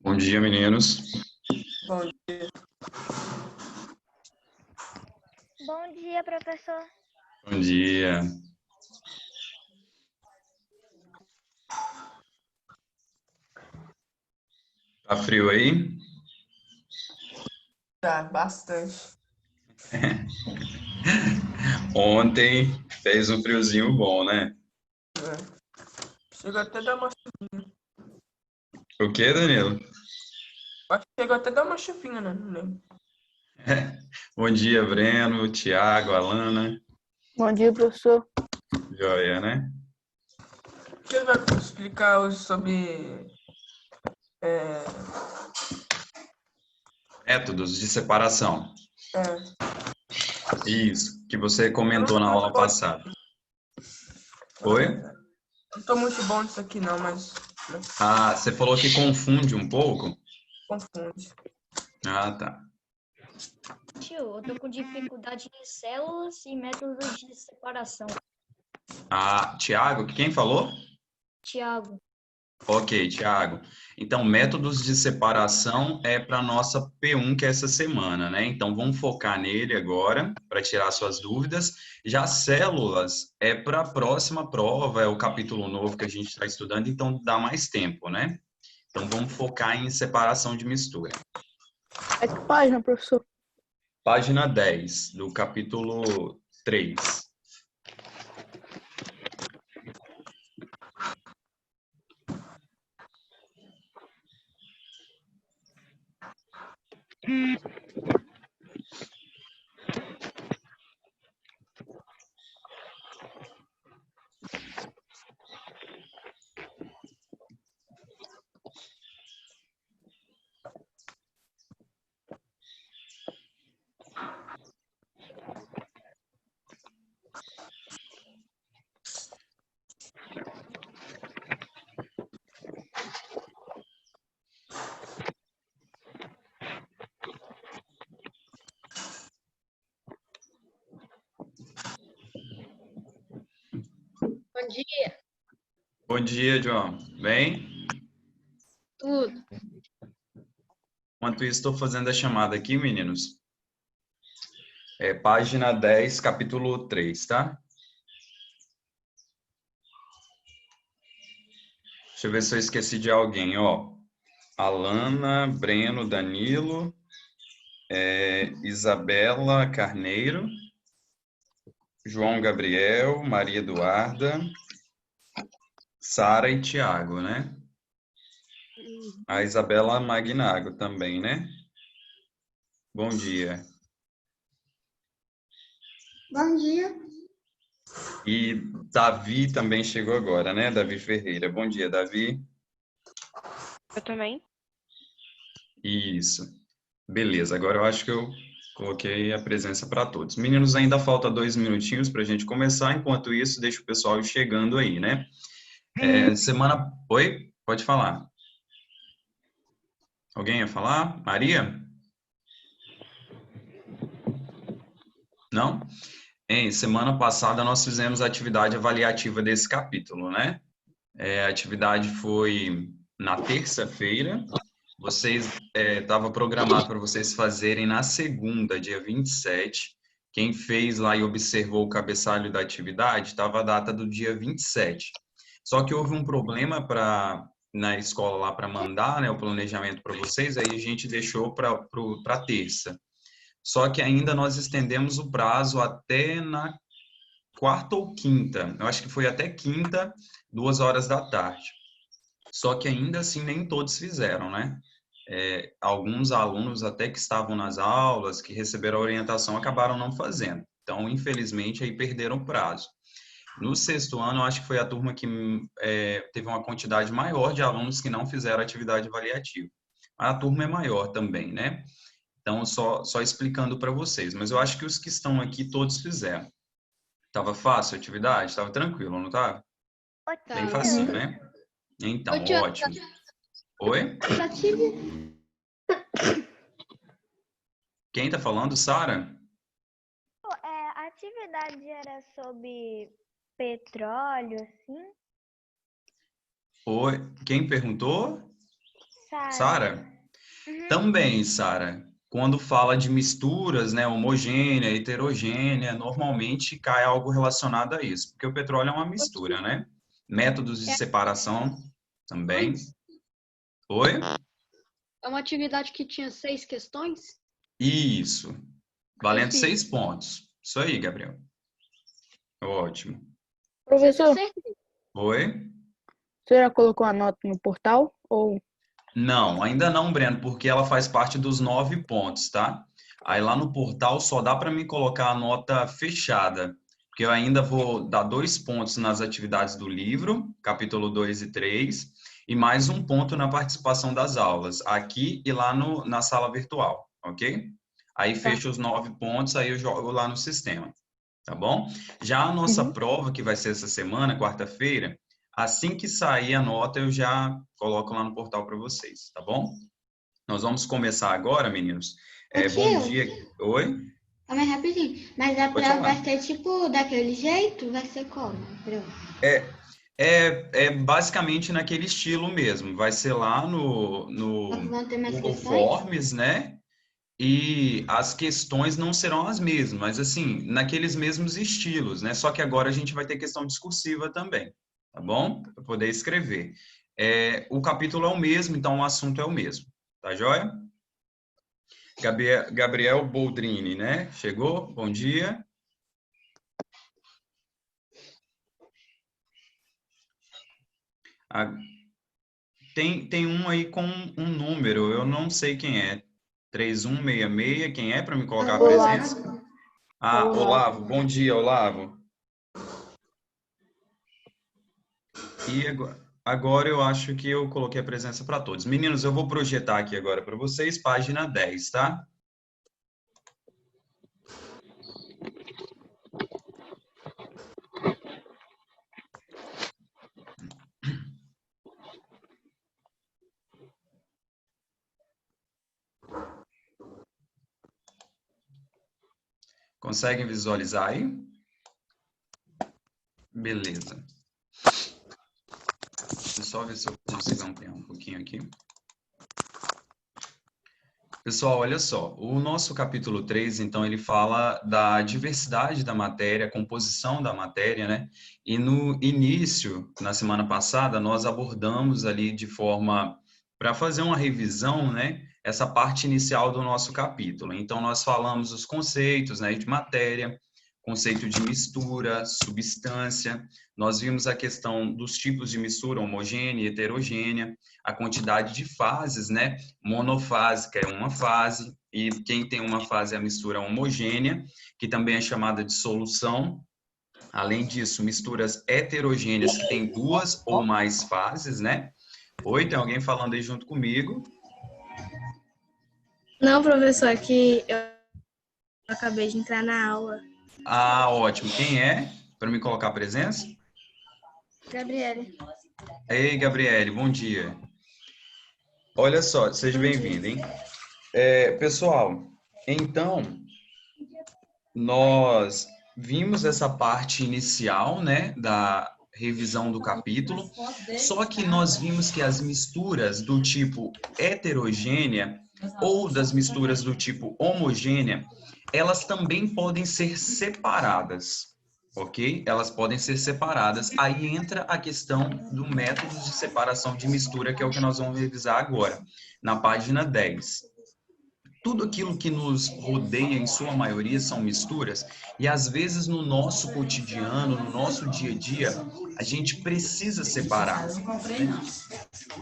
Bom dia, meninos. Bom dia. Bom dia, professor. Bom dia. Tá frio aí? Tá, bastante. Ontem fez um friozinho bom, né? Chegou até a dar uma, O que, Danilo? acho que chegou até a dar uma chuvinha, né? Não lembro. Bom dia, Breno, Tiago, Alana. Bom dia, professor. Joia, né? Você vai explicar hoje sobre é, Métodos de separação. é, Isso, que você eu comentou não na tô muito aula bom, passada. na Oi? verdade. Não tô muito bom nisso aqui não, mas Ah, você falou que confunde um pouco? confunde. Ah, tá. Tio, eu tô com dificuldade em células e métodos de separação. Ah, Tiago, quem falou? Tiago, Ok, Thiago. Então, métodos de separação é para a nossa P1, que é essa semana, né? Então, vamos focar nele agora para tirar suas dúvidas. Já células é para a próxima prova, é o capítulo novo que a gente está estudando, então dá mais tempo, né? Então, vamos focar em separação de mistura. É que página, professor? Página 10 do capítulo 3. bom dia. Bom dia, João. Bem? Tudo. Enquanto isso, estou fazendo a chamada aqui, meninos. É página 10, capítulo 3, tá? Deixa eu ver se eu esqueci de alguém, ó. Alana, Breno, Danilo, Isabela Carneiro, João Gabriel, Maria Eduarda, Sara e Tiago, né? A Isabela Magnago também, né? Bom dia. Bom dia. E Davi também chegou agora, né? Davi Ferreira. Bom dia, Davi. Eu também. Isso. Beleza, agora eu acho que eu coloquei a presença para todos. Meninos, ainda falta 2 minutinhos para a gente começar. Enquanto isso, deixa o pessoal ir chegando aí, né? Semana. Oi? Pode falar. Alguém ia falar? Maria? Não? Semana passada nós fizemos a atividade avaliativa desse capítulo, né? A atividade foi na terça-feira. Vocês estava programado para vocês fazerem na segunda, dia 27. Quem fez lá e observou o cabeçalho da atividade estava a data do dia 27. Só que houve um problema na escola lá para mandar, né, o planejamento para vocês, aí a gente deixou para terça. Só que ainda nós estendemos o prazo até na quarta ou quinta. Eu acho que foi até quinta, 2 horas da tarde. Só que ainda assim nem todos fizeram, né? Alguns alunos até que estavam nas aulas, que receberam a orientação, acabaram não fazendo. Então, infelizmente, aí perderam o prazo. No sexto ano, eu acho que foi a turma que teve uma quantidade maior de alunos que não fizeram atividade avaliativa. A turma é maior também, né? Então, só explicando para vocês. Mas eu acho que os que estão aqui, todos fizeram. Tava fácil a atividade? Tava tranquilo, não tava? Ô, Bem tio, facinho, né? Então, tio, ótimo. Oi? Quem tá falando? Sara? a atividade era sobre petróleo, assim? Oi? Quem perguntou? Sara. Sara? Uhum. Também, Sara, quando fala de misturas, né, homogênea, heterogênea, normalmente cai algo relacionado a isso, porque o petróleo é uma mistura, né? Métodos de separação também. Oi? É uma atividade que tinha 6 questões? Isso. Valendo fiz. 6 pontos. Isso aí, Gabriel. Ótimo. Professor, Oi? você já colocou a nota no portal? Ou Não, ainda não, Breno, porque ela faz parte dos 9 pontos, tá? Aí lá no portal só dá para mim colocar a nota fechada, porque eu ainda vou dar 2 pontos nas atividades do livro, capítulo 2 e 3, e mais 1 ponto na participação das aulas, aqui e lá na sala virtual, ok? Aí fecha os 9 pontos, aí eu jogo lá no sistema, tá bom? Já a nossa prova, que vai ser essa semana, quarta-feira, assim que sair a nota, eu já coloco lá no portal para vocês, tá bom? Nós vamos começar agora, meninos. Bom dia. Oi? Calma aí, rapidinho. Mas a Pode prova falar. vai ser tipo daquele jeito? Vai ser como? É basicamente naquele estilo mesmo. Vai ser lá no Vão ter mais Google questões? Forms, né? E as questões não serão as mesmas, mas assim, naqueles mesmos estilos, né? Só que agora a gente vai ter questão discursiva também, tá bom? Para poder escrever. O capítulo é o mesmo, então o assunto é o mesmo, tá joia? Gabriel Boldrini, né? Chegou? Bom dia. Tem um aí com um número, eu não sei quem é. 3166, quem é para me colocar a presença? Ah, Olavo, bom dia, Olavo. E agora eu acho que eu coloquei a presença para todos. Meninos, eu vou projetar aqui agora para vocês, página 10, tá? Conseguem visualizar aí? Beleza. Deixa eu só ver se eu consigo ampliar um pouquinho aqui. Pessoal, olha só, o nosso capítulo 3, então, ele fala da diversidade da matéria, composição da matéria, né? E no início, na semana passada, nós abordamos ali de forma, para fazer uma revisão, né? Essa parte inicial do nosso capítulo. Então, nós falamos os conceitos, né, de matéria, conceito de mistura, substância, nós vimos a questão dos tipos de mistura, homogênea e heterogênea, a quantidade de fases, né? Monofásica é uma fase, e quem tem uma fase é a mistura homogênea, que também é chamada de solução. Além disso, misturas heterogêneas, que tem 2 ou mais fases, né? Oi, tem alguém falando aí junto comigo? Não, professor, é que eu acabei de entrar na aula. Ah, ótimo. Quem é? Para me colocar a presença? Gabriele. Ei, Gabriele, bom dia. Olha só, seja bem-vindo, hein? Pessoal, então, nós vimos essa parte inicial, né, da revisão do capítulo, só que nós vimos que as misturas do tipo heterogênea ou das misturas do tipo homogênea, elas também podem ser separadas, ok? Elas podem ser separadas. Aí entra a questão do método de separação de mistura, que é o que nós vamos revisar agora, na página 10. Tudo aquilo que nos rodeia, em sua maioria, são misturas, e às vezes no nosso cotidiano, no nosso dia a dia, a gente precisa separar.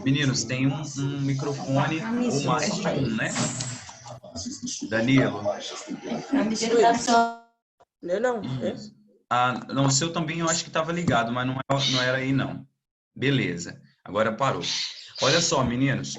Meninos, tem um microfone ou mais de um, né? Danilo. Não. Isso. Ah, não, o seu também eu acho que estava ligado, mas não era aí, não. Beleza, agora parou. Olha só, meninos.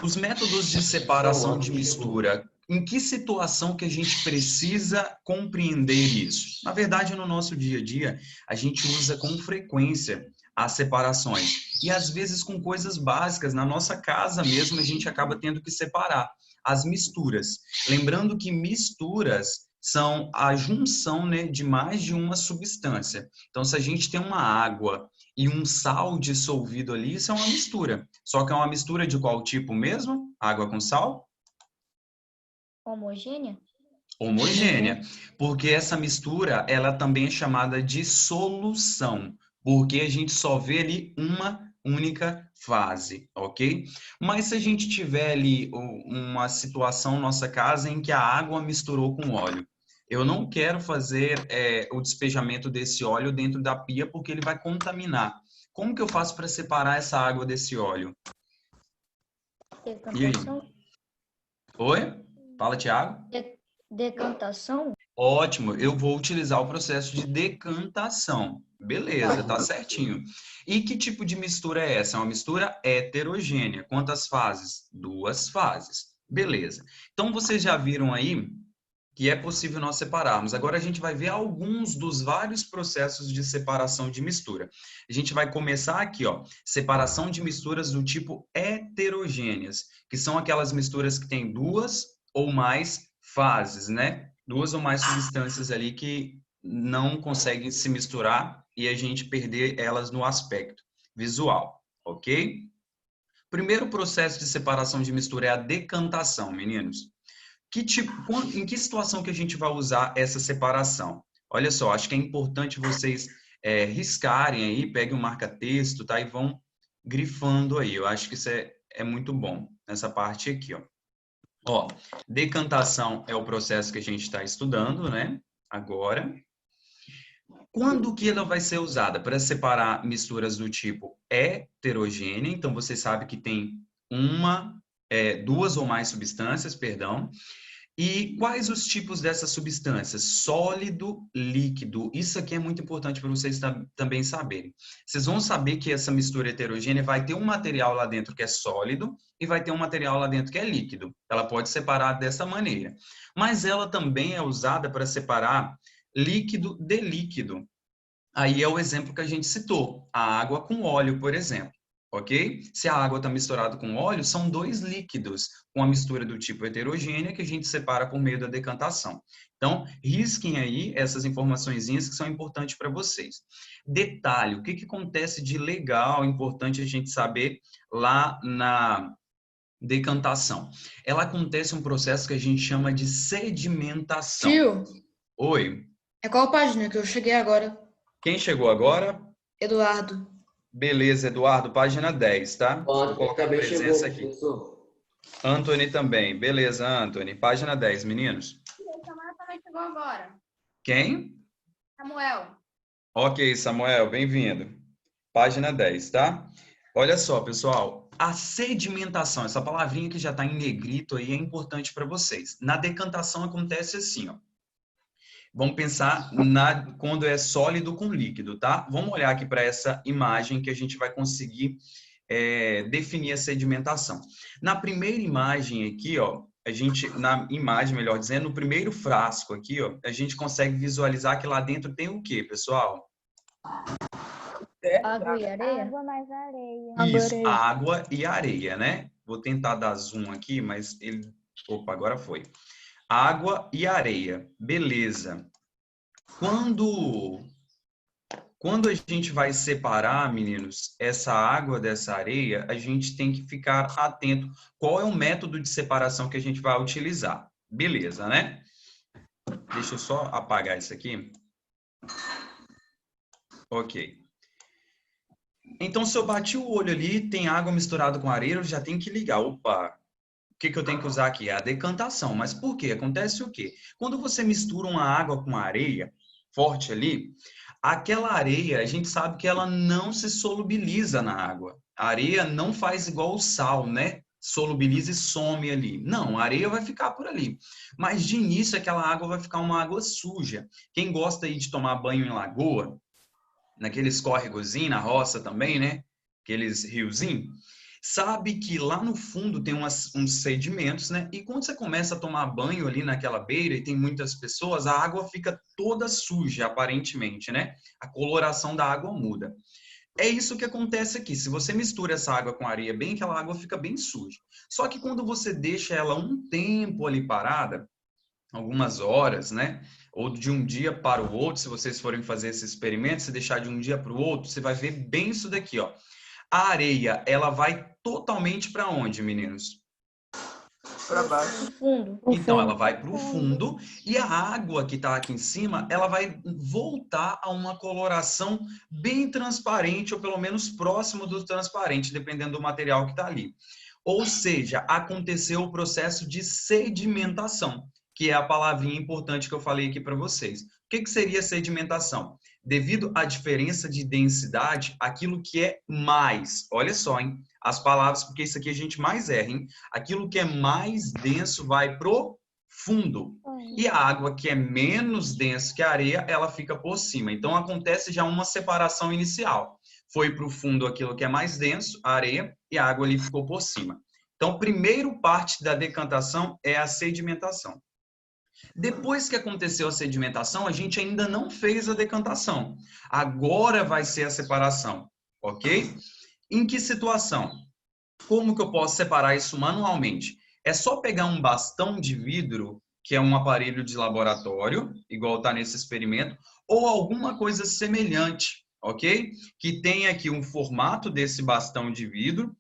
Os métodos de separação de mistura, em que situação que a gente precisa compreender isso? Na verdade, no nosso dia a dia, a gente usa com frequência as separações. E às vezes com coisas básicas, na nossa casa mesmo, a gente acaba tendo que separar as misturas. Lembrando que misturas são a junção, né, de mais de uma substância. Então, se a gente tem uma água e um sal dissolvido ali, isso é uma mistura. Só que é uma mistura de qual tipo mesmo? Água com sal? Homogênea? Homogênea. Porque essa mistura, ela também é chamada de solução. Porque a gente só vê ali uma única fase, ok? Mas se a gente tiver ali uma situação na nossa casa em que a água misturou com óleo, eu não quero fazer o despejamento desse óleo dentro da pia porque ele vai contaminar. Como que eu faço para separar essa água desse óleo? Decantação? Oi? Fala, Thiago. Decantação? Ótimo, eu vou utilizar o processo de decantação. Beleza, tá certinho. E que tipo de mistura é essa? É uma mistura heterogênea. Quantas fases? 2 fases. Beleza. Então, vocês já viram aí que é possível nós separarmos. Agora, a gente vai ver alguns dos vários processos de separação de mistura. A gente vai começar aqui, ó, separação de misturas do tipo heterogêneas, que são aquelas misturas que têm 2 ou mais fases, né? 2 ou mais substâncias ali que não conseguem se misturar e a gente perder elas no aspecto visual, ok? Primeiro processo de separação de mistura é a decantação, meninos. Em que situação que a gente vai usar essa separação? Olha só, acho que é importante vocês riscarem aí, peguem um marca-texto, tá? E vão grifando aí. Eu acho que isso é muito bom, nessa parte aqui, ó. Ó, decantação é o processo que a gente está estudando, né? Agora. Quando que ela vai ser usada? Para separar misturas do tipo heterogênea. Então, você sabe que tem 2 ou mais substâncias, perdão. E quais os tipos dessas substâncias? Sólido, líquido. Isso aqui é muito importante para vocês também saberem. Vocês vão saber que essa mistura heterogênea vai ter um material lá dentro que é sólido e vai ter um material lá dentro que é líquido. Ela pode separar dessa maneira. Mas ela também é usada para separar líquido de líquido. Aí é o exemplo que a gente citou. A água com óleo, por exemplo. Ok? Se a água está misturada com óleo, são 2 líquidos com a mistura do tipo heterogênea que a gente separa por meio da decantação. Então, risquem aí essas informaçõezinhas que são importantes para vocês. Detalhe, o que acontece de legal, importante a gente saber lá na decantação? Ela acontece um processo que a gente chama de sedimentação. Tio, Oi, é qual página que eu cheguei agora? quem chegou agora? Eduardo. Beleza, Eduardo, página 10, tá? Vou colocar a presença aqui. Professor. Anthony também. Beleza, Anthony. Página 10, meninos. Samuel também chegou agora. Quem? Samuel. Ok, Samuel, bem-vindo. Página 10, tá? Olha só, pessoal. A sedimentação, essa palavrinha que já está em negrito aí, é importante para vocês. Na decantação acontece assim, ó. Vamos pensar quando é sólido com líquido, tá? Vamos olhar aqui para essa imagem que a gente vai conseguir definir a sedimentação. Na primeira imagem aqui, ó, na imagem, melhor dizendo, no primeiro frasco aqui, ó, a gente consegue visualizar que lá dentro tem o quê, pessoal? Água e areia? Água mais areia. Isso, água e areia, né? Vou tentar dar zoom aqui, mas ele... Opa, agora foi. Água e areia. Beleza. Quando a gente vai separar, meninos, essa água dessa areia, a gente tem que ficar atento qual é o método de separação que a gente vai utilizar. Beleza, né? Deixa eu só apagar isso aqui. Ok. Então, se eu bati o olho ali, tem água misturada com areia, eu já tenho que ligar. Opa! O que eu tenho que usar aqui? É a decantação. Mas por quê? Acontece o quê? Quando você mistura uma água com areia forte ali, aquela areia, a gente sabe que ela não se solubiliza na água. A areia não faz igual o sal, né? Solubiliza e some ali. Não, a areia vai ficar por ali. Mas de início, aquela água vai ficar uma água suja. Quem gosta aí de tomar banho em lagoa, naqueles córregozinhos, na roça também, né? Aqueles riozinhos, sabe que lá no fundo tem uns sedimentos, né? E quando você começa a tomar banho ali naquela beira e tem muitas pessoas, a água fica toda suja, aparentemente, né? A coloração da água muda. É isso que acontece aqui. Se você mistura essa água com areia bem, aquela água fica bem suja. Só que quando você deixa ela um tempo ali parada, algumas horas, né? Ou de um dia para o outro, se vocês forem fazer esse experimento, se deixar de um dia para o outro, você vai ver bem isso daqui, ó. A areia, ela vai totalmente para onde, meninos? Pra baixo. No fundo. Então, ela vai para o fundo e a água que está aqui em cima, ela vai voltar a uma coloração bem transparente, ou pelo menos próximo do transparente, dependendo do material que está ali. Ou seja, aconteceu o processo de sedimentação, que é a palavrinha importante que eu falei aqui para vocês. O que seria sedimentação? Devido à diferença de densidade, aquilo que é mais, olha só, hein? As palavras, porque isso aqui a gente mais erra, hein? Aquilo que é mais denso vai pro fundo. E a água que é menos densa que a areia, ela fica por cima. Então, acontece já uma separação inicial. Foi para o fundo aquilo que é mais denso, a areia, e a água ali ficou por cima. Então, primeiro parte da decantação é a sedimentação. Depois que aconteceu a sedimentação, a gente ainda não fez a decantação. Agora vai ser a separação, ok? Em que situação? Como que eu posso separar isso manualmente? É só pegar um bastão de vidro, que é um aparelho de laboratório, igual está nesse experimento, ou alguma coisa semelhante, ok? Que tem aqui um formato desse bastão de vidro,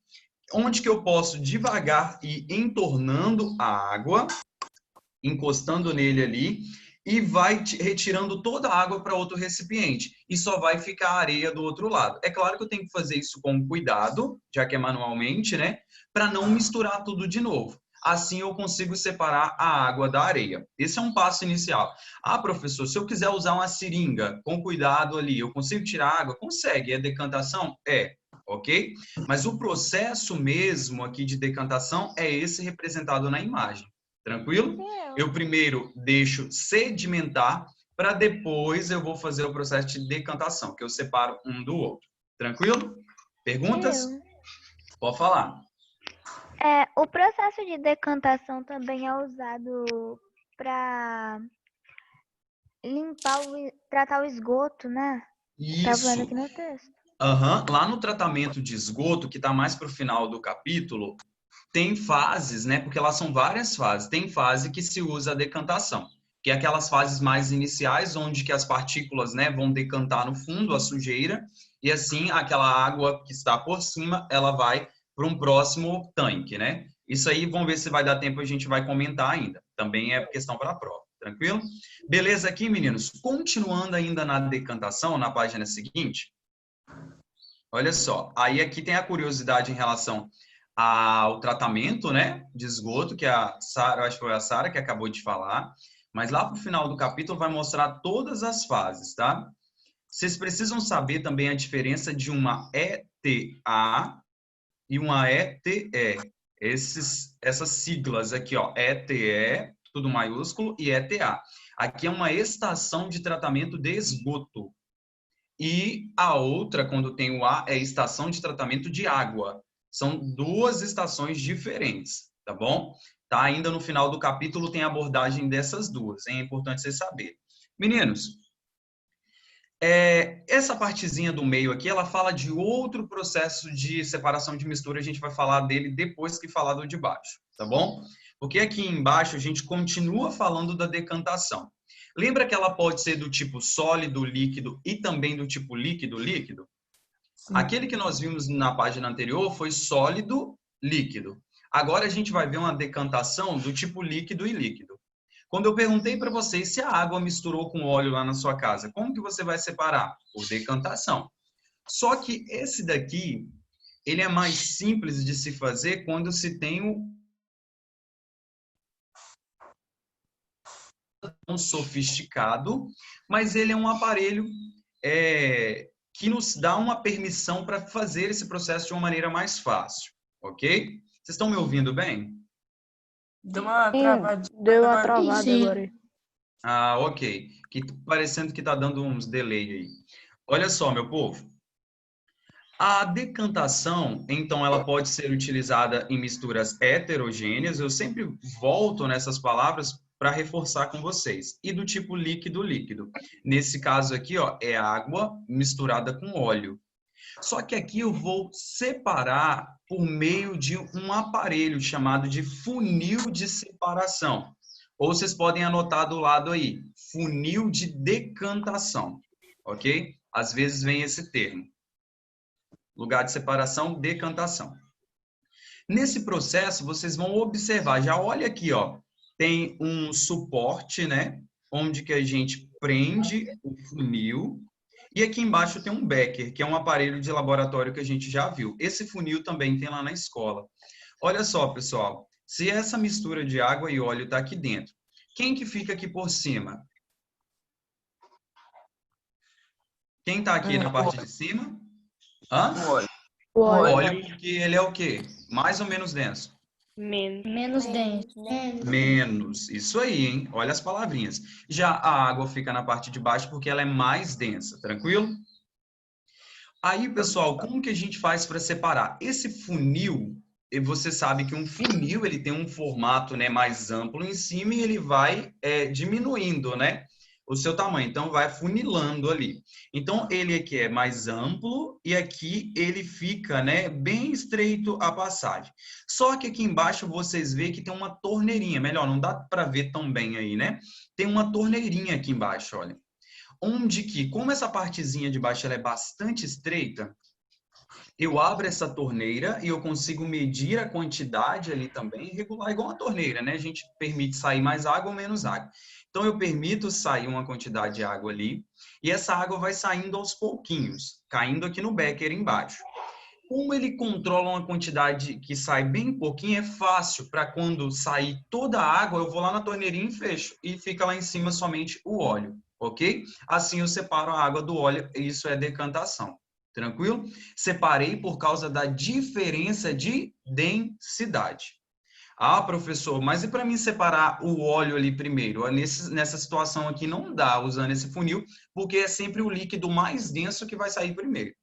onde que eu posso devagar ir entornando a água, encostando nele ali, e vai retirando toda a água para outro recipiente. E só vai ficar a areia do outro lado. É claro que eu tenho que fazer isso com cuidado, já que é manualmente, né? Para não misturar tudo de novo. Assim eu consigo separar a água da areia. Esse é um passo inicial. Ah, professor, se eu quiser usar uma seringa com cuidado ali, eu consigo tirar água? Consegue. É decantação? É. Ok? Mas o processo mesmo aqui de decantação é esse representado na imagem. Tranquilo? Eu primeiro deixo sedimentar, para depois eu vou fazer o processo de decantação, que eu separo um do outro. Tranquilo? Perguntas? Pode falar. O processo de decantação também é usado para tratar o esgoto, né? Tá vendo aqui no texto. Lá no tratamento de esgoto, que está mais para o final do capítulo, tem fases, né? Porque lá são várias fases. Tem fase que se usa a decantação, que é aquelas fases mais iniciais, onde que as partículas, né, vão decantar no fundo, a sujeira, e assim aquela água que está por cima, ela vai para um próximo tanque, né? Isso aí, vamos ver se vai dar tempo, a gente vai comentar ainda. Também é questão para a prova, tranquilo? Beleza aqui, meninos? Continuando ainda na decantação, na página seguinte, olha só, aí aqui tem a curiosidade em relação ao tratamento, né, de esgoto, que a Sara, acho que foi a Sara que acabou de falar, mas lá para o final do capítulo vai mostrar todas as fases, tá? Vocês precisam saber também a diferença de uma ETA e uma ETE. Essas siglas aqui, ó, ETE, tudo maiúsculo, e ETA. Aqui é uma estação de tratamento de esgoto. E a outra, quando tem o A, é estação de tratamento de água. São duas estações diferentes, tá bom? Tá, ainda no final do capítulo tem a abordagem dessas duas, hein? É importante vocês saberem. Meninos, essa partezinha do meio aqui, ela fala de outro processo de separação de mistura, a gente vai falar dele depois que falar do de baixo, tá bom? Porque aqui embaixo a gente continua falando da decantação. Lembra que ela pode ser do tipo sólido, líquido e também do tipo líquido-líquido? Aquele que nós vimos na página anterior foi sólido, líquido. Agora a gente vai ver uma decantação do tipo líquido e líquido. Quando eu perguntei para vocês se a água misturou com óleo lá na sua casa, como que você vai separar? Por decantação. Só que esse daqui, ele é mais simples de se fazer quando se tem um sofisticado, mas ele é um aparelho que nos dá uma permissão para fazer esse processo de uma maneira mais fácil, ok? Vocês estão me ouvindo bem? Deu uma travadinha. Deu uma travada Sim. agora. Ah, ok. Parecendo que está dando uns delay aí. Olha só, meu povo. A decantação, então, ela pode ser utilizada em misturas heterogêneas. Eu sempre volto nessas palavras para reforçar com vocês. E do tipo líquido-líquido. Nesse caso aqui, ó, é água misturada com óleo. Só que aqui eu vou separar por meio de um aparelho chamado de funil de separação. Ou vocês podem anotar do lado aí, funil de decantação, ok? Às vezes vem esse termo. Lugar de separação, decantação. Nesse processo, vocês vão observar, já olha aqui, ó, tem um suporte, né? Onde que a gente prende o funil. E aqui embaixo tem um becker, que é um aparelho de laboratório que a gente já viu. Esse funil também tem lá na escola. Olha só, pessoal, se essa mistura de água e óleo está aqui dentro, quem que fica aqui por cima? Quem está aqui na parte de cima? Hã? O óleo. O óleo. Óleo, porque ele é o quê? Mais ou menos denso. Menos denso. Menos. Isso aí, hein? Olha as palavrinhas. Já a água fica na parte de baixo porque ela é mais densa, tranquilo? Aí, pessoal, como que a gente faz para separar? Esse funil, você sabe que um funil ele tem um formato, né, mais amplo em cima e ele vai diminuindo, né, o seu tamanho. Então, vai funilando ali. Então, ele aqui é mais amplo e aqui ele fica, né, bem estreito a passagem. Só que aqui embaixo vocês veem que tem uma torneirinha. Melhor, não dá para ver tão bem aí, né? Tem uma torneirinha aqui embaixo, olha. Onde que, como essa partezinha de baixo ela é bastante estreita, eu abro essa torneira e eu consigo medir a quantidade ali também, regular igual uma torneira, né? A gente permite sair mais água ou menos água. Então, eu permito sair uma quantidade de água ali e essa água vai saindo aos pouquinhos, caindo aqui no becker embaixo. Como ele controla uma quantidade que sai bem pouquinho, é fácil para quando sair toda a água, eu vou lá na torneirinha e fecho e fica lá em cima somente o óleo, ok? Assim eu separo a água do óleo e isso é decantação. Tranquilo? Separei por causa da diferença de densidade. Ah, professor, mas e para mim separar o óleo ali primeiro? Nessa situação aqui não dá usando esse funil, porque é sempre o líquido mais denso que vai sair primeiro.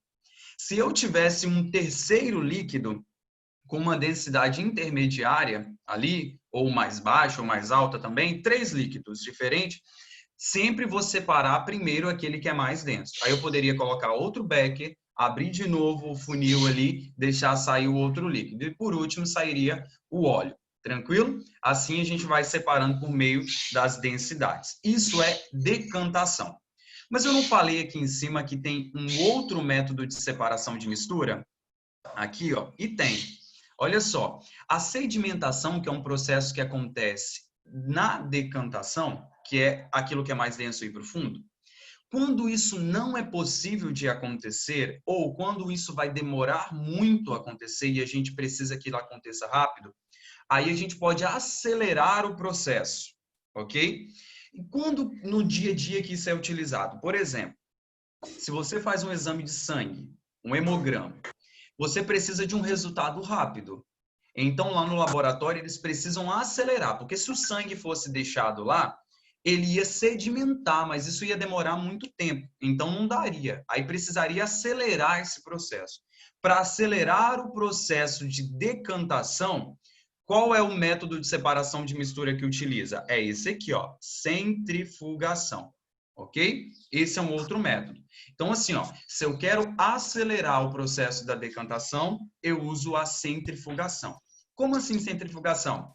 Se eu tivesse um terceiro líquido com uma densidade intermediária ali, ou mais baixa ou mais alta também, 3 líquidos diferentes, sempre vou separar primeiro aquele que é mais denso. Aí eu poderia colocar outro becker, abrir de novo o funil ali, deixar sair o outro líquido. E por último sairia o óleo. Tranquilo? Assim a gente vai separando por meio das densidades. Isso é decantação. Mas eu não falei aqui em cima que tem um outro método de separação de mistura? Aqui, ó, e tem. Olha só, a sedimentação, que é um processo que acontece na decantação, que é aquilo que é mais denso e profundo, quando isso não é possível de acontecer, ou quando isso vai demorar muito a acontecer e a gente precisa que ele aconteça rápido, aí a gente pode acelerar o processo, ok? E quando no dia a dia que isso é utilizado? Por exemplo, se você faz um exame de sangue, um hemograma, você precisa de um resultado rápido. Então, lá no laboratório, eles precisam acelerar, porque se o sangue fosse deixado lá, ele ia sedimentar, mas isso ia demorar muito tempo. Então, não daria. Aí precisaria acelerar esse processo. Para acelerar o processo de decantação, qual é o método de separação de mistura que utiliza? É esse aqui, ó, centrifugação, ok? Esse é um outro método. Então, assim, ó, se eu quero acelerar o processo da decantação, eu uso a centrifugação. Como assim centrifugação?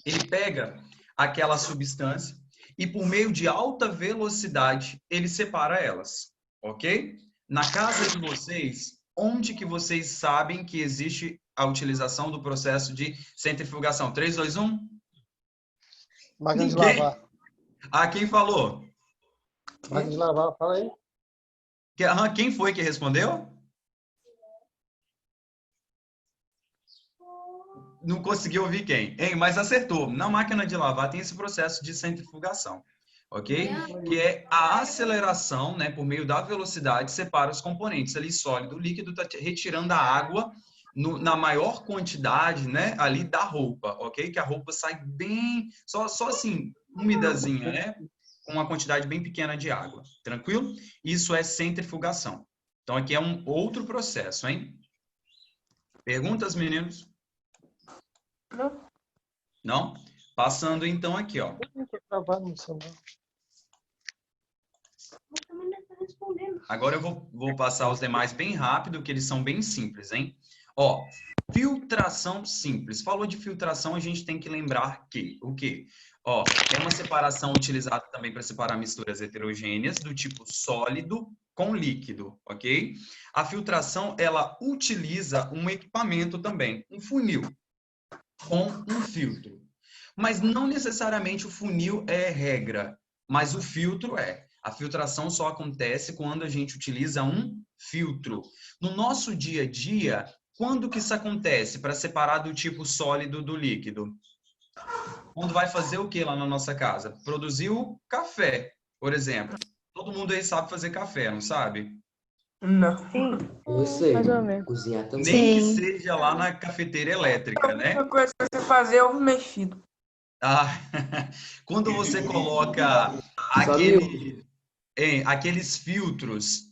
Ele pega aquela substância e, por meio de alta velocidade, ele separa elas, ok? Na casa de vocês, onde que vocês sabem que existe a utilização do processo de centrifugação? 3, 2, 1? Máquina de lavar. Ah, quem falou? Máquina de lavar, fala aí. Quem foi que respondeu? Não consegui ouvir quem. Hein, mas acertou. Na máquina de lavar tem esse processo de centrifugação, ok? Que é a aceleração, né, por meio da velocidade, separa os componentes ali, sólido, o líquido está retirando a água na maior quantidade, né, ali da roupa, ok? Que a roupa sai bem, só assim, umidazinha, né? Com uma quantidade bem pequena de água, tranquilo? Isso é centrifugação. Então, aqui é um outro processo, hein? Perguntas, meninos? Não. Não? Passando, então, aqui, ó. Agora eu vou passar os demais bem rápido, que eles são bem simples, hein? Ó, Filtração simples. Falou de filtração, a gente tem que lembrar que o quê? Ó, é uma separação utilizada também para separar misturas heterogêneas do tipo sólido com líquido, ok? A filtração, ela utiliza um equipamento também, um funil com um filtro. Mas não necessariamente o funil é regra, mas o filtro é. A filtração só acontece quando a gente utiliza um filtro. No nosso dia a dia, quando que isso acontece para separar do tipo sólido do líquido? Quando vai fazer o que lá na nossa casa? Produzir o café, por exemplo. Todo mundo aí sabe fazer café, não sabe? Não. Sim. Eu sei. Mais ou menos. Cozinhar também. Nem que Sim. seja lá na cafeteira elétrica, A né? única coisa que você fazer é ovo mexido. Ah, quando você coloca aqueles filtros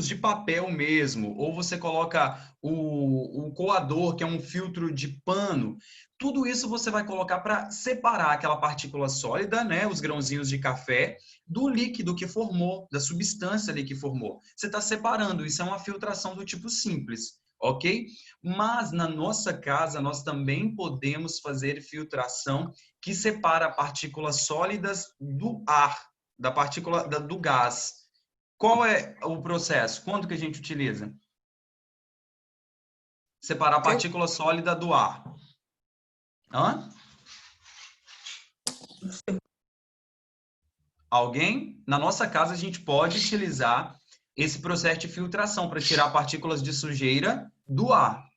de papel mesmo, ou você coloca o coador, que é um filtro de pano, tudo isso você vai colocar para separar aquela partícula sólida, né, os grãozinhos de café, do líquido que formou, da substância ali que formou. Você está separando, isso é uma filtração do tipo simples, ok? Mas na nossa casa, nós também podemos fazer filtração que separa partículas sólidas do ar, da partícula do gás. Qual é o processo? Quanto que a gente utiliza? Separar a partícula sólida do ar. Hã? Alguém? Na nossa casa, a gente pode utilizar esse processo de filtração para tirar partículas de sujeira do ar.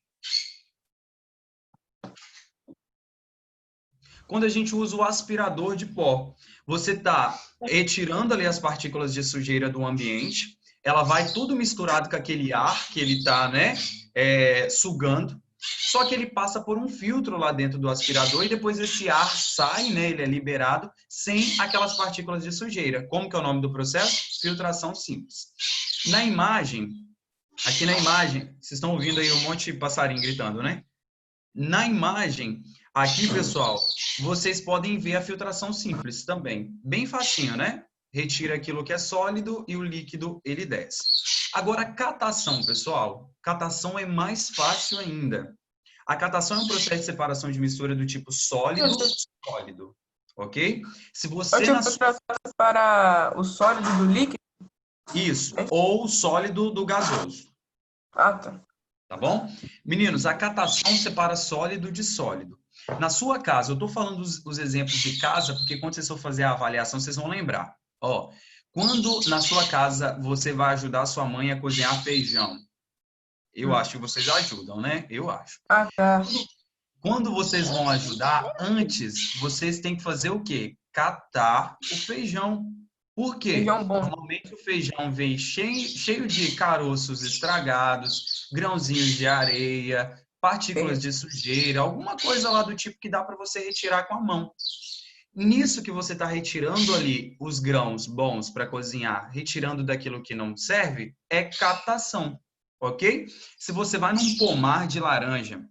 Quando a gente usa o aspirador de pó, você está retirando ali as partículas de sujeira do ambiente, ela vai tudo misturado com aquele ar que ele está, né, sugando, só que ele passa por um filtro lá dentro do aspirador e depois esse ar sai, né, ele é liberado sem aquelas partículas de sujeira. Como que é o nome do processo? Filtração simples. Na imagem, aqui na imagem, vocês estão ouvindo aí um monte de passarinho gritando, né? Na imagem, aqui, pessoal, vocês podem ver a filtração simples também. Bem facinho, né? Retira aquilo que é sólido e o líquido ele desce. Agora, catação, pessoal. Catação é mais fácil ainda. A catação é um processo de separação de mistura do tipo sólido, ok? Se você... Para o sólido do líquido? Isso, ou sólido do gasoso. Ah, tá. Tá bom? Meninos, a catação separa sólido de sólido. Na sua casa, eu estou falando os exemplos de casa, porque quando vocês for fazer a avaliação, vocês vão lembrar. Ó, quando na sua casa você vai ajudar a sua mãe a cozinhar feijão, eu acho que vocês ajudam, né? Eu acho. Ah, tá. Quando vocês vão ajudar, antes, vocês têm que fazer o quê? Catar o feijão. Por quê? Feijão bom. Normalmente o feijão vem cheio de caroços estragados, grãozinhos de areia, partículas de sujeira, alguma coisa lá do tipo que dá para você retirar com a mão. Nisso que você está retirando ali os grãos bons para cozinhar, retirando daquilo que não serve, é catação, ok? Se você vai num pomar de laranja,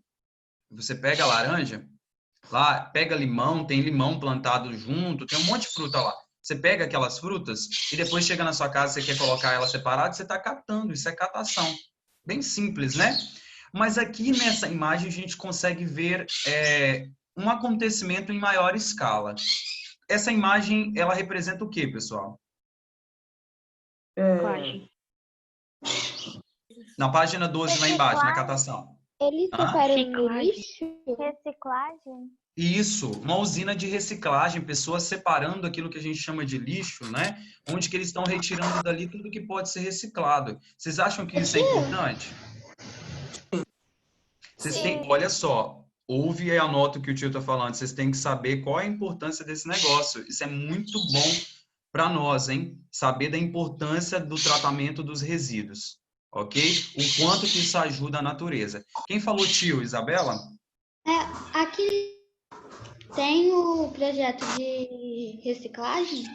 você pega a laranja, lá pega limão, tem limão plantado junto, tem um monte de fruta lá. Você pega aquelas frutas e depois chega na sua casa, você quer colocar ela separada, você está catando, isso é catação. Bem simples, né? Mas aqui nessa imagem a gente consegue ver um acontecimento em maior escala. Essa imagem, ela representa o quê, pessoal? Na página 12, lá embaixo, na catação. Eles separam no lixo? Reciclagem? Isso, uma usina de reciclagem, pessoas separando aquilo que a gente chama de lixo, né? Onde que eles estão retirando dali tudo que pode ser reciclado. Vocês acham que isso é importante? Vocês têm, olha só, ouve e anota o que o tio está falando. Vocês têm que saber qual é a importância desse negócio. Isso é muito bom para nós, hein? Saber da importância do tratamento dos resíduos, ok? O quanto que isso ajuda a natureza. Quem falou tio, Isabela? Aqui tem o projeto de reciclagem?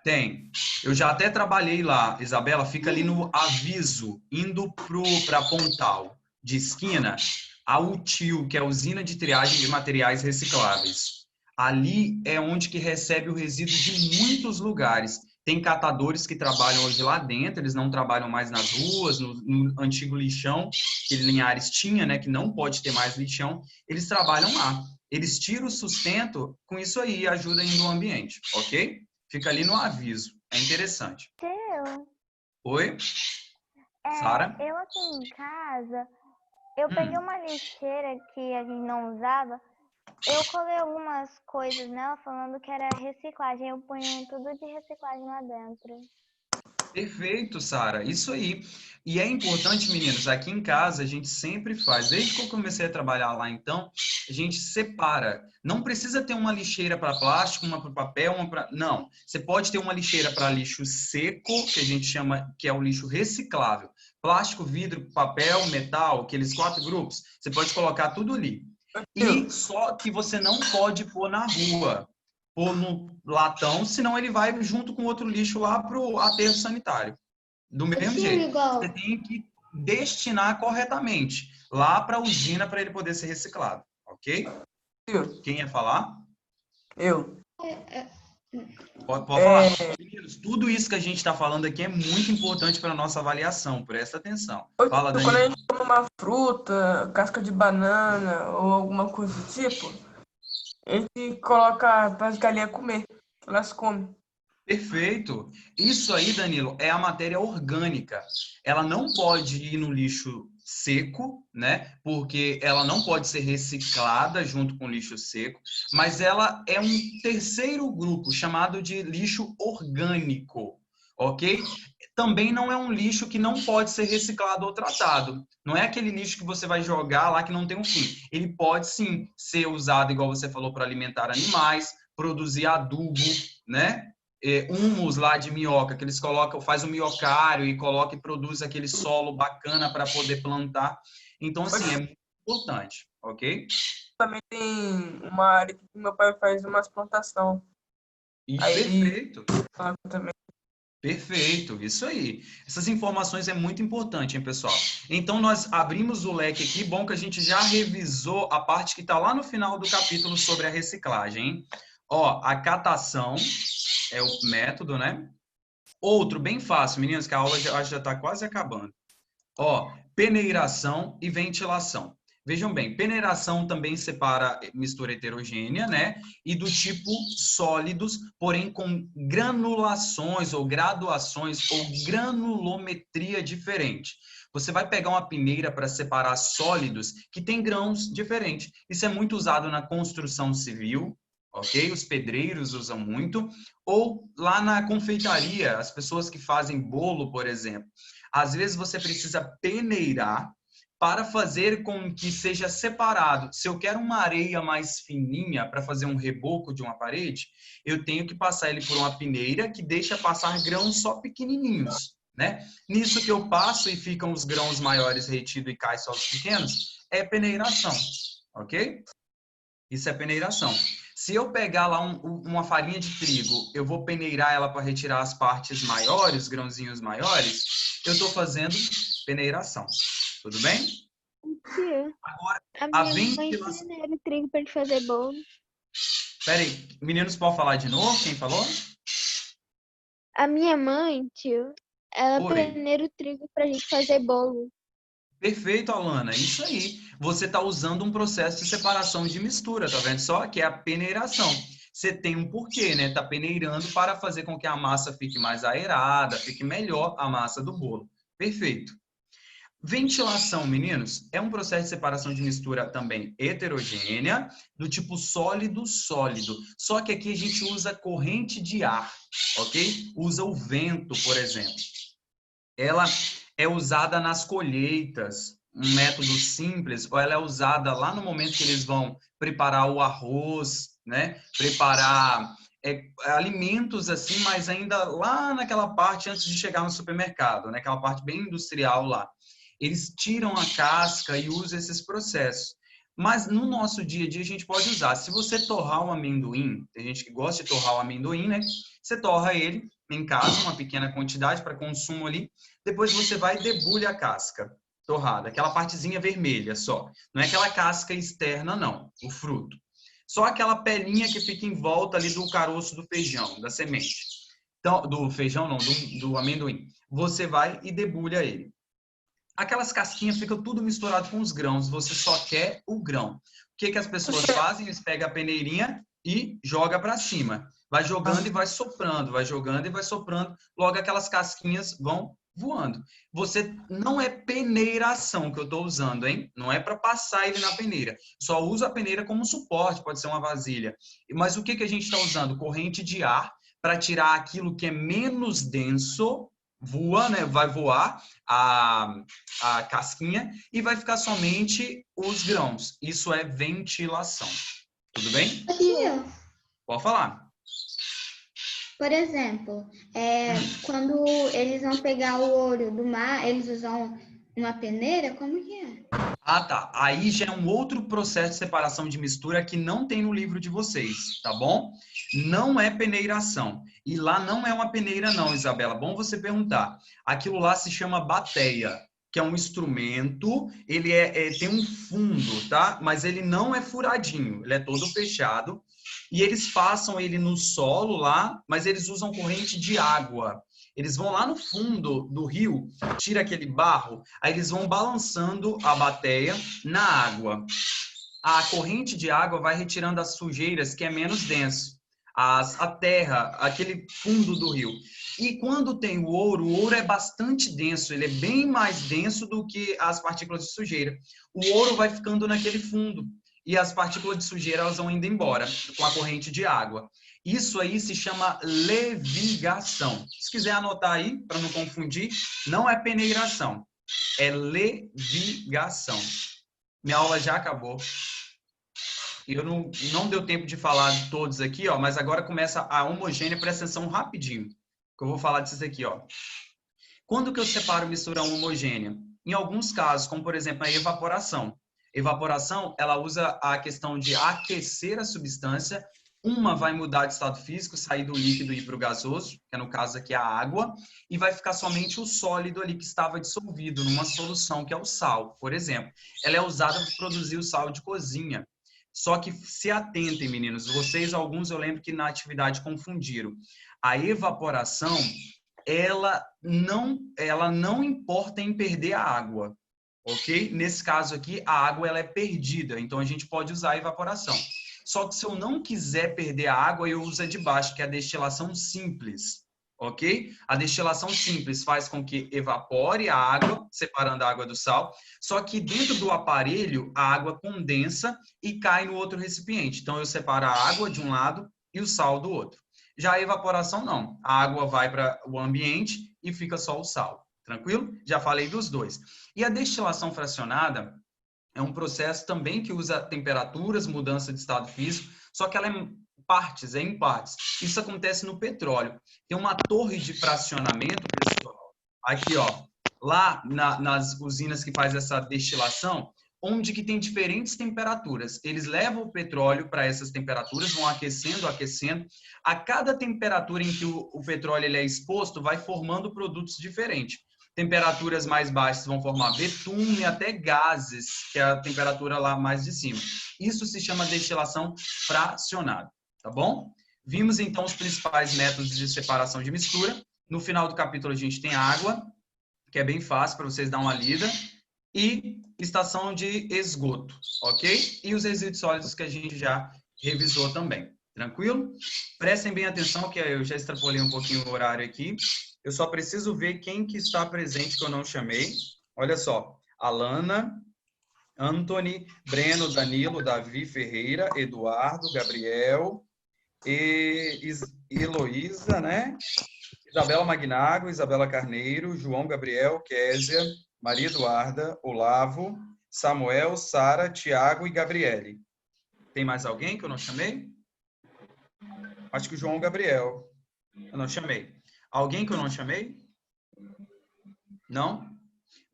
Tem. Eu já até trabalhei lá. Isabela, fica ali no aviso, indo para Pontal, de esquina, a UTIL, que é a Usina de Triagem de Materiais Recicláveis. Ali é onde que recebe o resíduo de muitos lugares. Tem catadores que trabalham hoje lá dentro, eles não trabalham mais nas ruas, no antigo lixão que Linhares tinha, né, que não pode ter mais lixão, eles trabalham lá. Eles tiram o sustento com isso aí e ajudam no ambiente, ok? Fica ali no aviso. É interessante. Oi? Sara? Eu aqui em casa, eu peguei uma lixeira que a gente não usava, eu colei algumas coisas nela falando que era reciclagem, eu ponho tudo de reciclagem lá dentro. Perfeito, Sara. Isso aí. E é importante, meninos, aqui em casa a gente sempre faz. Desde que eu comecei a trabalhar lá, então, a gente separa. Não precisa ter uma lixeira para plástico, uma para papel, uma para... Não. Você pode ter uma lixeira para lixo seco, que a gente chama, que é o lixo reciclável. Plástico, vidro, papel, metal, aqueles 4 grupos. Você pode colocar tudo ali. E só que você não pode pôr na rua, pôr no latão, senão ele vai junto com outro lixo lá para o aterro sanitário. Do mesmo jeito. Você tem que destinar corretamente lá para a usina para ele poder ser reciclado. Ok? Quem ia falar? Eu. Pode falar. Meninos, tudo isso que a gente está falando aqui é muito importante para a nossa avaliação. Presta atenção. Fala, Daniel. Quando a gente come uma fruta, casca de banana ou alguma coisa do tipo, a gente coloca para as galinhas comer. Elas comem. Perfeito. Isso aí, Danilo, é a matéria orgânica. Ela não pode ir no lixo seco, né? Porque ela não pode ser reciclada junto com o lixo seco, mas ela é um terceiro grupo chamado de lixo orgânico, ok? Também não é um lixo que não pode ser reciclado ou tratado. Não é aquele lixo que você vai jogar lá que não tem um fim. Ele pode sim ser usado, igual você falou, para alimentar animais, produzir adubo, né? Humus lá de minhoca, que eles colocam, faz um minhocário e coloca e produz aquele solo bacana para poder plantar. Então, assim, é muito importante, ok? Também tem uma área que meu pai faz umas plantações. Perfeito. Também. Perfeito, isso aí. Essas informações é muito importante, hein, pessoal? Então, nós abrimos o leque aqui. Bom que a gente já revisou a parte que está lá no final do capítulo sobre a reciclagem, hein? Ó, a catação é o método, né? Outro, bem fácil, meninos, que a aula já está quase acabando. Ó, peneiração e ventilação. Vejam bem, peneiração também separa mistura heterogênea, né? E do tipo sólidos, porém com granulações ou graduações ou granulometria diferente. Você vai pegar uma peneira para separar sólidos que tem grãos diferentes. Isso é muito usado na construção civil, ok? Os pedreiros usam muito. Ou lá na confeitaria, as pessoas que fazem bolo, por exemplo. Às vezes você precisa peneirar para fazer com que seja separado. Se eu quero uma areia mais fininha para fazer um reboco de uma parede, eu tenho que passar ele por uma peneira que deixa passar grãos só pequenininhos, né? Nisso que eu passo e ficam os grãos maiores retidos e cai só os pequenos, é peneiração, ok? Isso é peneiração. Se eu pegar lá uma farinha de trigo, eu vou peneirar ela para retirar as partes maiores, os grãozinhos maiores, eu estou fazendo peneiração. Tudo bem? Tia, agora, a minha mãe peneira o trigo para fazer bolo. Peraí, meninos, pode falar de novo? Quem falou? A minha mãe, tio, ela peneira o trigo para a gente fazer bolo. Perfeito, Alana. Isso aí. Você está usando um processo de separação de mistura, tá vendo só? Que é a peneiração. Você tem um porquê, né? Tá peneirando para fazer com que a massa fique mais aerada, fique melhor a massa do bolo. Perfeito. Ventilação, meninos, é um processo de separação de mistura também heterogênea, do tipo sólido-sólido. Só que aqui a gente usa corrente de ar, ok? Usa o vento, por exemplo. Ela é usada nas colheitas, um método simples, ou ela é usada lá no momento que eles vão preparar o arroz, né? Preparar alimentos assim, mas ainda lá naquela parte antes de chegar no supermercado, né? Aquela parte bem industrial lá. Eles tiram a casca e usam esses processos. Mas no nosso dia a dia a gente pode usar. Se você torrar um amendoim, tem gente que gosta de torrar o amendoim, né? Você torra ele em casa, uma pequena quantidade para consumo ali. Depois você vai e debulha a casca torrada, aquela partezinha vermelha só. Não é aquela casca externa, não, o fruto. Só aquela pelinha que fica em volta ali do caroço do feijão, da semente. Então, do feijão, não, do amendoim. Você vai e debulha ele. Aquelas casquinhas ficam tudo misturado com os grãos, você só quer o grão. O que que as pessoas fazem? Eles pegam a peneirinha e joga para cima. Vai jogando e vai soprando, vai jogando e vai soprando. Logo aquelas casquinhas vão voando. Você não é peneiração que eu estou usando, hein? Não é para passar ele na peneira. Só usa a peneira como suporte, pode ser uma vasilha. Mas o que que a gente está usando? Corrente de ar para tirar aquilo que é menos denso, voa, né? Vai voar a casquinha e vai ficar somente os grãos. Isso é ventilação. Tudo bem? Tia, Pode falar. por exemplo, quando eles vão pegar o ouro do mar, eles usam uma peneira? Como que é? Ah, tá. Aí já é um outro processo de separação de mistura que não tem no livro de vocês, tá bom? Não é peneiração. E lá não é uma peneira não, Isabela. Bom você perguntar. Aquilo lá se chama bateia, que é um instrumento, ele tem um fundo, tá? Mas ele não é furadinho, ele é todo fechado. E eles passam ele no solo lá, mas eles usam corrente de água. Eles vão lá no fundo do rio, tira aquele barro, aí eles vão balançando a bateia na água. A corrente de água vai retirando as sujeiras, que é menos denso. A terra, aquele fundo do rio. E quando tem o ouro é bastante denso, ele é bem mais denso do que as partículas de sujeira. O ouro vai ficando naquele fundo e as partículas de sujeira elas vão indo embora com a corrente de água. Isso aí se chama levigação. Se quiser anotar aí, para não confundir, não é peneiração, é levigação. Minha aula já acabou. Eu não deu tempo de falar de todos aqui, ó, mas agora começa a homogênea, presta atenção rapidinho, que eu vou falar disso aqui, ó. Quando que eu separo mistura homogênea? Em alguns casos, como por exemplo a evaporação. Evaporação, ela usa a questão de aquecer a substância. Uma vai mudar de estado físico, sair do líquido e ir para o gasoso, que é no caso aqui a água, e vai ficar somente o sólido ali que estava dissolvido numa solução, que é o sal, por exemplo. Ela é usada para produzir o sal de cozinha. Só que se atentem, meninos, vocês, alguns eu lembro que na atividade confundiram. A evaporação, ela não importa em perder a água, ok? Nesse caso aqui, a água ela é perdida, então a gente pode usar a evaporação. Só que se eu não quiser perder a água, eu uso a de baixo, que é a destilação simples, ok? A destilação simples faz com que evapore a água, separando a água do sal, só que dentro do aparelho, a água condensa e cai no outro recipiente. Então, eu separo a água de um lado e o sal do outro. Já a evaporação, não. A água vai para o ambiente e fica só o sal. Tranquilo? Já falei dos dois. E a destilação fracionada é um processo também que usa temperaturas, mudança de estado físico, só que ela é em partes. Isso acontece no petróleo. Tem uma torre de fracionamento, pessoal, aqui, ó, lá nas usinas que faz essa destilação, onde que tem diferentes temperaturas. Eles levam o petróleo para essas temperaturas, vão aquecendo. A cada temperatura em que o petróleo ele é exposto, vai formando produtos diferentes. Temperaturas mais baixas vão formar betume, até gases, que é a temperatura lá mais de cima. Isso se chama destilação fracionada, tá bom? Vimos então os principais métodos de separação de mistura. No final do capítulo a gente tem água, que é bem fácil para vocês dar uma lida, e estação de esgoto, ok? E os resíduos sólidos que a gente já revisou também, tranquilo? Prestem bem atenção, que eu já extrapolei um pouquinho o horário aqui. Eu só preciso ver quem que está presente que eu não chamei. Olha só, Alana, Anthony, Breno, Danilo, Davi Ferreira, Eduardo, Gabriel, Heloísa, né? Isabela Magnago, Isabela Carneiro, João Gabriel, Késia, Maria Eduarda, Olavo, Samuel, Sara, Tiago e Gabriele. Tem mais alguém que eu não chamei? Acho que o João Gabriel. Eu não chamei. Alguém que eu não chamei? Não?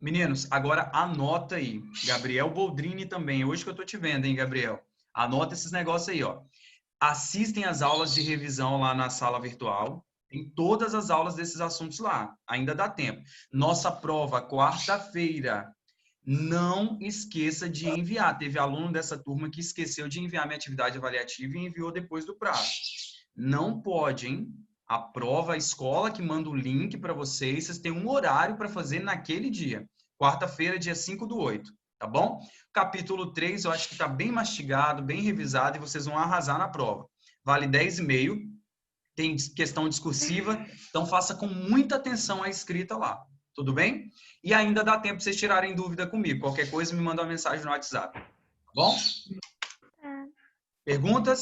Meninos, agora anota aí. Gabriel Boldrini também. Hoje que eu tô te vendo, hein, Gabriel? Anota esses negócios aí, ó. Assistem as aulas de revisão lá na sala virtual. Tem todas as aulas desses assuntos lá. Ainda dá tempo. Nossa prova, quarta-feira. Não esqueça de enviar. Teve aluno dessa turma que esqueceu de enviar minha atividade avaliativa e enviou depois do prazo. Não pode, hein? A prova, a escola que manda o link para vocês. Vocês têm um horário para fazer naquele dia. Quarta-feira, dia 5/8. Tá bom? Capítulo 3, eu acho que está bem mastigado, bem revisado e vocês vão arrasar na prova. Vale 10,5. Tem questão discursiva, então faça com muita atenção a escrita lá. Tudo bem? E ainda dá tempo para vocês tirarem dúvida comigo. Qualquer coisa, me manda uma mensagem no WhatsApp. Tá bom? Perguntas?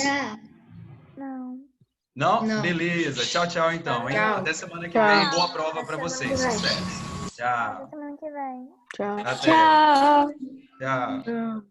Não. Não? Não. Beleza. Tchau, tchau, então. Hein? Tchau. Até semana que Tchau. vem. Boa prova para vocês. Sucesso. Tchau. Até semana que vem. Até. Tchau. Tchau. Tchau.